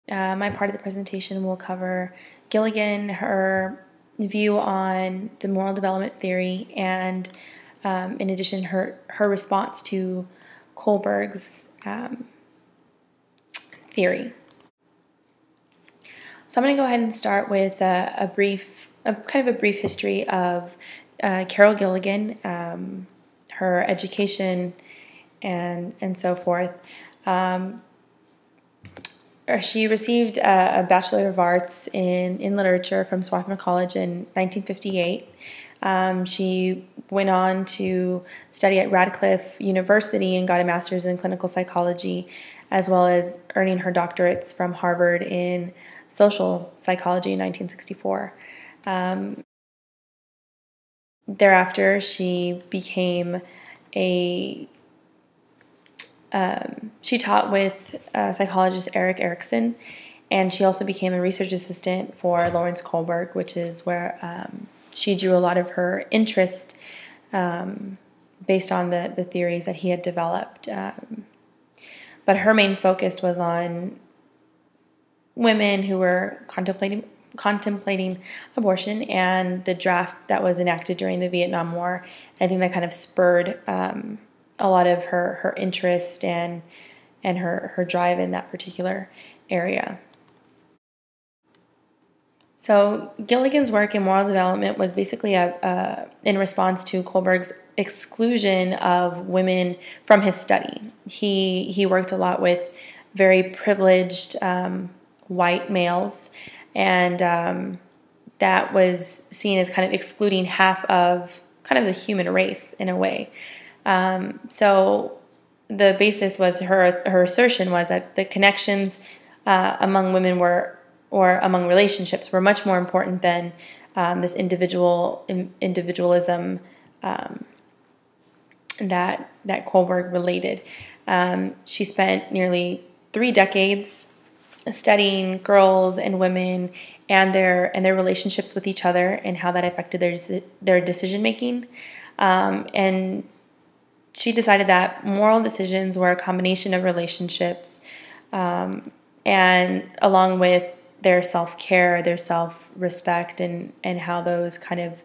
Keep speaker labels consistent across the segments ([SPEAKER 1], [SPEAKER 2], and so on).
[SPEAKER 1] My part of the presentation will cover Gilligan, her view on the moral development theory, and in addition, her response to Kholberg's theory. So I'm going to go ahead and start with a brief history of Carol Gilligan, her education, and so forth. She received a Bachelor of Arts in Literature from Swarthmore College in 1958. She went on to study at Radcliffe University and got a master's in clinical psychology, as well as earning her doctorates from Harvard in social psychology in 1964. Thereafter, she became she taught with psychologist Erik Erikson, and she also became a research assistant for Lawrence Kholberg, which is where she drew a lot of her interest based on the theories that he had developed. But her main focus was on women who were contemplating abortion and the draft that was enacted during the Vietnam War. I think that kind of spurred a lot of her interest and her drive in that particular area. So Gilligan's work in moral development was basically in response to Kholberg's exclusion of women from his study. He worked a lot with very privileged white males, and that was seen as kind of excluding half of kind of the human race in a way. So the basis was her assertion was that the connections among women or among relationships were much more important than this individualism that Kholberg related. She spent nearly 3 decades studying girls and women and their relationships with each other and how that affected their decision making, and she decided that moral decisions were a combination of relationships, and along with their self-care, their self-respect, and how those kind of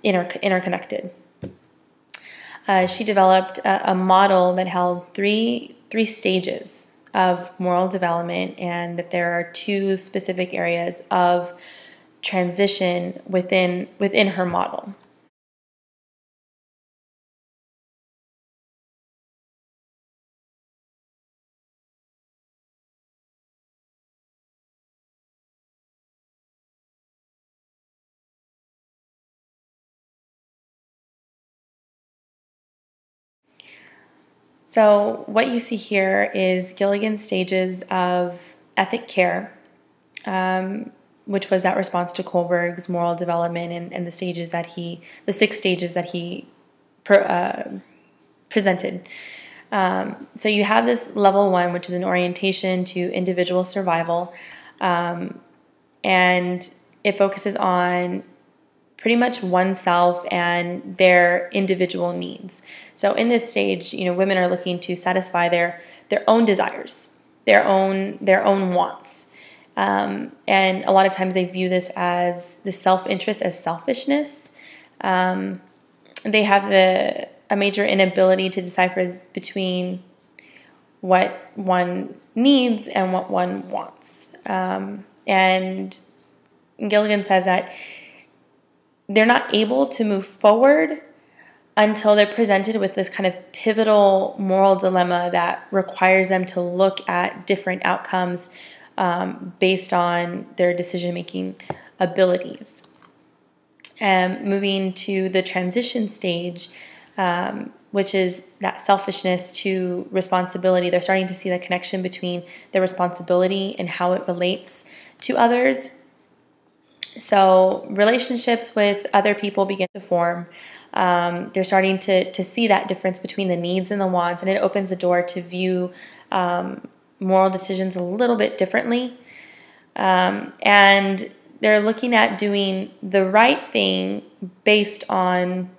[SPEAKER 1] interconnected. She developed a model that held three stages of moral development, and that there are 2 specific areas of transition within her model. So what you see here is Gilligan's stages of ethic care, which was that response to Kholberg's moral development, and the 6 stages that he presented. So you have this level 1, which is an orientation to individual survival, and it focuses on pretty much oneself and their individual needs. So in this stage, women are looking to satisfy their own desires, their own wants, and a lot of times they view this as the self-interest as selfishness. They have a major inability to decipher between what one needs and what one wants. And Gilligan says that they're not able to move forward until they're presented with this kind of pivotal moral dilemma that requires them to look at different outcomes based on their decision-making abilities. Moving to the transition stage, which is that selfishness to responsibility. They're starting to see the connection between their responsibility and how it relates to others. So relationships with other people begin to form. They're starting to see that difference between the needs and the wants, and it opens the door to view moral decisions a little bit differently. And they're looking at doing the right thing based on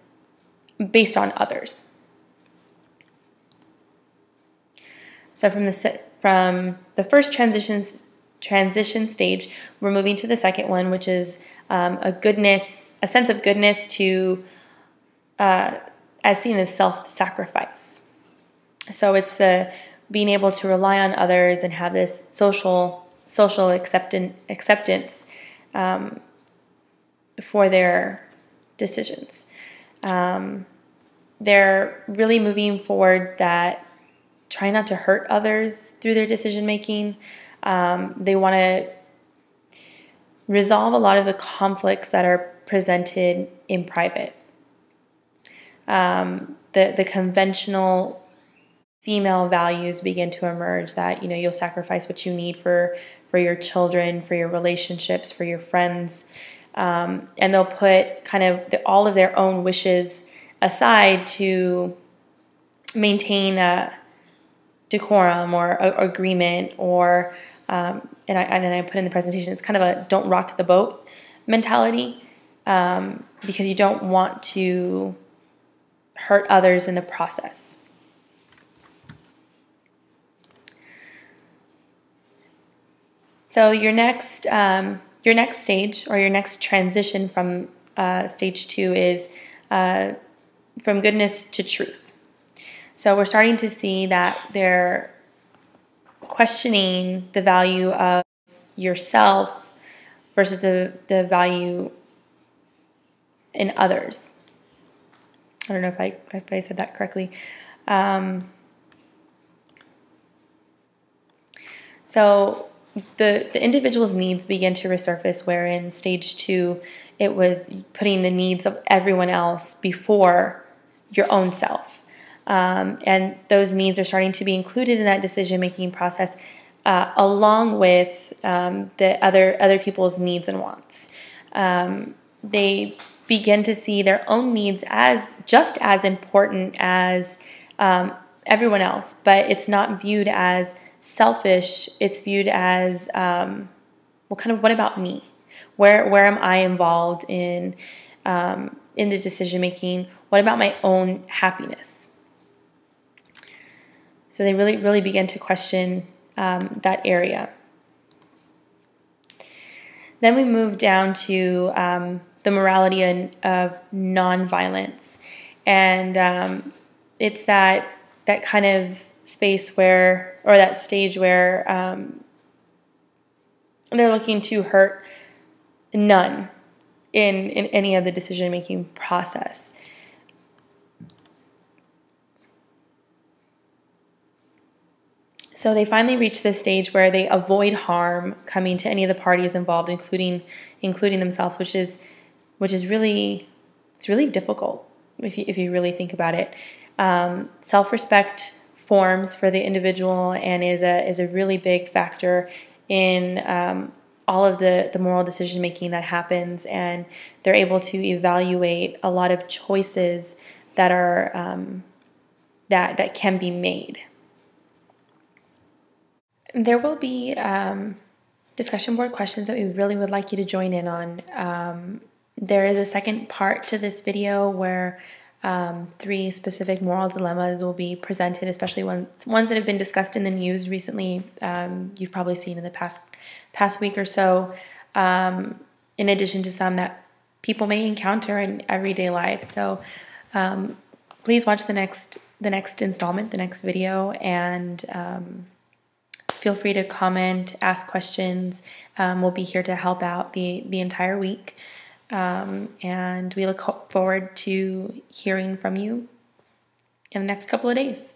[SPEAKER 1] others. So from from the first transition stage, we're moving to the second one, which is a sense of goodness to, as seen as self-sacrifice. So it's the being able to rely on others and have this social acceptance for their decisions. They're really moving forward that try not to hurt others through their decision making. They want to resolve a lot of the conflicts that are presented in private. The conventional female values begin to emerge that, you'll sacrifice what you need for your children, for your relationships, for your friends. And they'll put kind of all of their own wishes aside to maintain a decorum or agreement, or and I put in the presentation, it's kind of a don't rock the boat mentality, because you don't want to hurt others in the process. So your next stage, or your next transition from stage 2 is from goodness to truth. So we're starting to see that they're questioning the value of yourself versus the value in others. I don't know if I said that correctly. So the individual's needs begin to resurface, where in stage 2 it was putting the needs of everyone else before your own self. And those needs are starting to be included in that decision-making process, along with the other people's needs and wants. They begin to see their own needs as just as important as everyone else, but it's not viewed as selfish. It's viewed as, what about me? Where am I involved in the decision making? What about my own happiness? So they really begin to question that area. Then we move down to the morality of nonviolence, and it's that kind of space where, or that stage where they're looking to hurt none in any of the decision-making process. So they finally reach this stage where they avoid harm coming to any of the parties involved, including themselves, which is really difficult if you really think about it. Self-respect forms for the individual and is a really big factor in all of the moral decision making that happens, and they're able to evaluate a lot of choices that are that can be made. There will be discussion board questions that we really would like you to join in on. There is a second part to this video where 3 specific moral dilemmas will be presented, especially ones that have been discussed in the news recently. You've probably seen in the past week or so, in addition to some that people may encounter in everyday life. So please watch the next installment, the next video, and feel free to comment, ask questions. We'll be here to help out the entire week. And we look forward to hearing from you in the next couple of days.